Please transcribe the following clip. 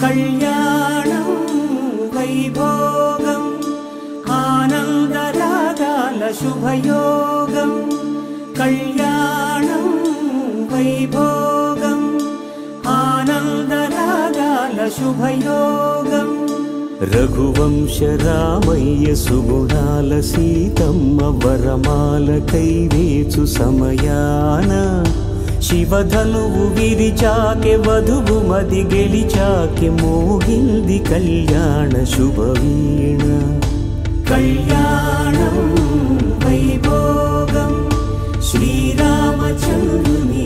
కళ్యాణం వైభోగం ఆనందరాగాల శుభయోగం కళ్యాణం వైభోగం ఆనందరాగాల శుభయోగం రఘువంశ రామయ్య సుగుణాల సీతమ్మ వరమాల కైవేచు సమయాన శివధనువు విరిచాకె వధువు మది గెలిచాకె మోగింది కళ్యాణ శుభవీణ కళ్యాణం వైభోగం శ్రీరామచంద్రుని